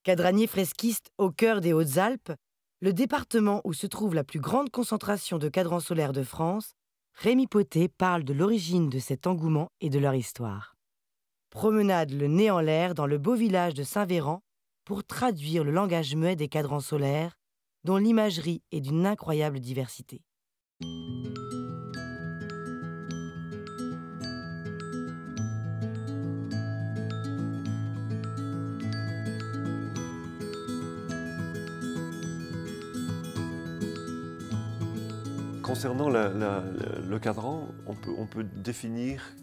Cadranier fresquiste au cœur des Hautes-Alpes, le département où se trouve la plus grande concentration de cadrans solaires de France, Rémi Poté parle de l'origine de cet engouement et de leur histoire. Promenade le nez en l'air dans le beau village de Saint-Véran pour traduire le langage muet des cadrans solaires, dont l'imagerie est d'une incroyable diversité. Concernant le cadran, on peut définir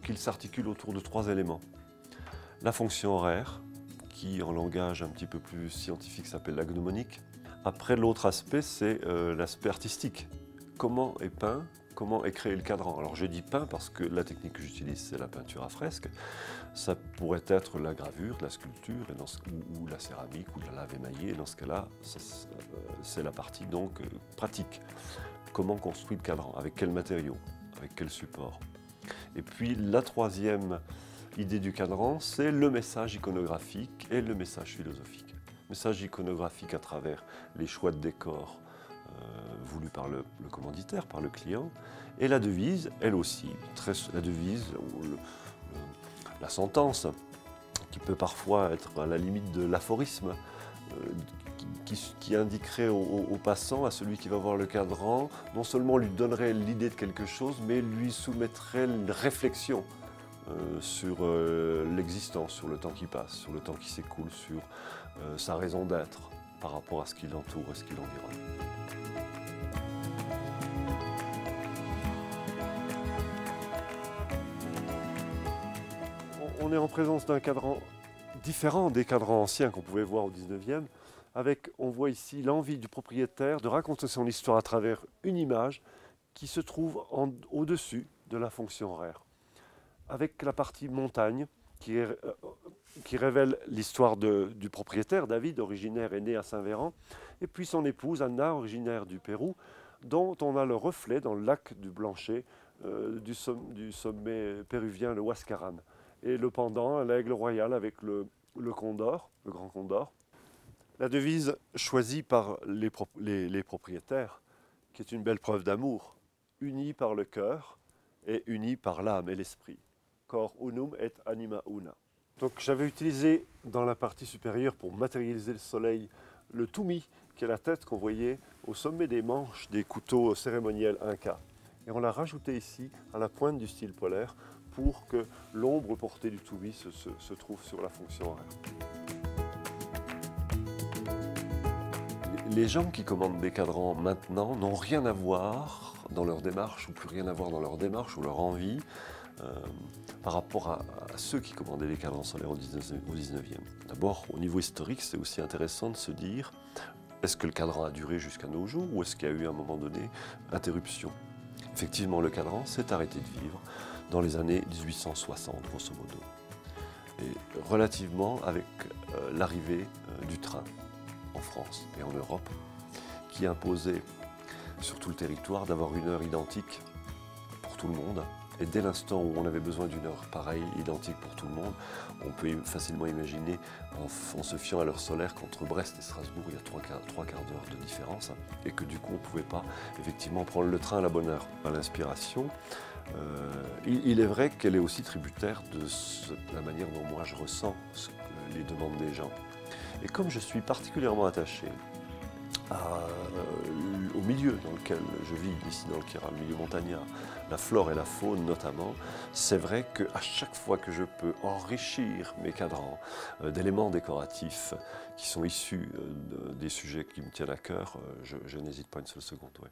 qu'il s'articule autour de 3 éléments. La fonction horaire, qui en langage un petit peu plus scientifique s'appelle la gnomonique. Après, l'autre aspect, c'est l'aspect artistique. Comment est peint, comment est créé le cadran? Alors je dis peint parce que la technique que j'utilise, c'est la peinture à fresque. Ça pourrait être la gravure, la sculpture, ou la céramique, ou la lave émaillée. Dans ce cas-là, c'est la partie donc pratique. Comment construire le cadran? Avec quel matériau? Avec quel support? Et puis la troisième idée du cadran, c'est le message iconographique et le message philosophique. Message iconographique à travers les choix de décor voulus par le commanditaire, par le client, et la devise, elle aussi, la devise, la sentence, qui peut parfois être à la limite de l'aphorisme, qui indiquerait au passant, à celui qui va voir le cadran, non seulement lui donnerait l'idée de quelque chose, mais lui soumettrait une réflexion sur l'existence, sur le temps qui passe, sur le temps qui s'écoule, sur sa raison d'être par rapport à ce qui l'entoure et ce qui l'environne. On est en présence d'un cadran différent des cadrans anciens qu'on pouvait voir au 19e, avec, on voit ici, l'envie du propriétaire de raconter son histoire à travers une image qui se trouve au-dessus de la fonction horaire, avec la partie montagne qui révèle l'histoire du propriétaire, David, originaire et né à Saint-Véran, et puis son épouse, Anna, originaire du Pérou, dont on a le reflet dans le lac du Blanchet du sommet péruvien, le Huascarán. Et le pendant, l'aigle royal avec le condor, le grand condor. La devise choisie par les propriétaires, qui est une belle preuve d'amour, unis par le cœur et unis par l'âme et l'esprit. Cor unum et anima una. Donc j'avais utilisé dans la partie supérieure pour matérialiser le soleil le toumi, qui est la tête qu'on voyait au sommet des manches des couteaux cérémoniels Inca. Et on l'a rajouté ici à la pointe du style polaire pour que l'ombre portée du toumi se trouve sur la fonction horaire. Les gens qui commandent des cadrans maintenant n'ont rien à voir dans leur démarche, ou plus rien à voir dans leur démarche ou leur envie, par rapport à ceux qui commandaient les cadrans solaires au 19e. D'abord, au niveau historique, c'est aussi intéressant de se dire, est-ce que le cadran a duré jusqu'à nos jours, ou est-ce qu'il y a eu à un moment donné interruption? Effectivement, le cadran s'est arrêté de vivre dans les années 1860, grosso modo. Et relativement avec l'arrivée du train en France et en Europe, qui imposait sur tout le territoire d'avoir une heure identique pour tout le monde. Et dès l'instant où on avait besoin d'une heure pareille, identique pour tout le monde, on peut facilement imaginer, en se fiant à l'heure solaire, qu'entre Brest et Strasbourg, il y a trois quarts d'heure de différence, et que du coup, on ne pouvait pas effectivement prendre le train à la bonne heure. À l'inspiration, il est vrai qu'elle est aussi tributaire de la manière dont moi je ressens les demandes des gens. Et comme je suis particulièrement attaché au milieu dans lequel je vis, ici dans le Queyras, le milieu montagnard, la flore et la faune notamment, c'est vrai qu'à chaque fois que je peux enrichir mes cadrans d'éléments décoratifs qui sont issus des sujets qui me tiennent à cœur, je n'hésite pas une seule seconde. Ouais.